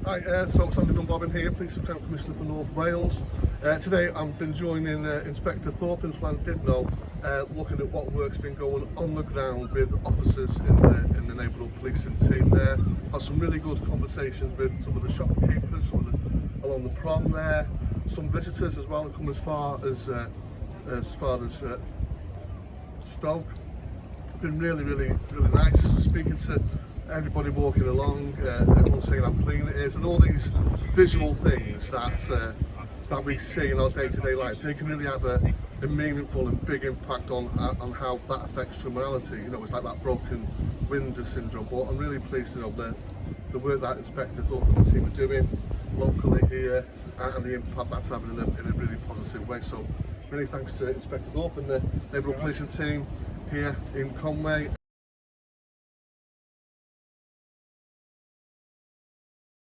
Hi, so it's Andy Dunbobbin here, Police and Crime Commissioner for North Wales. Today I've been joining Inspector Thorpe in Llandudno, looking at what work's been going on the ground with officers in the neighbourhood policing team there. Had some really good conversations with some of the shopkeepers, along the prom there, some visitors as well who come as far as Stoke. It's been really nice speaking to everybody walking along, everyone saying how clean it is, and all these visual things that we see in our day-to-day life. They can really have a meaningful and big impact on how that affects criminality. You know, it's like that broken window syndrome. But I'm really pleased to know the work that Inspector Thorpe and the team are doing locally here, and the impact that's having in a really positive way. So many thanks to Inspector Thorpe and the neighbourhood policing team here in Conway.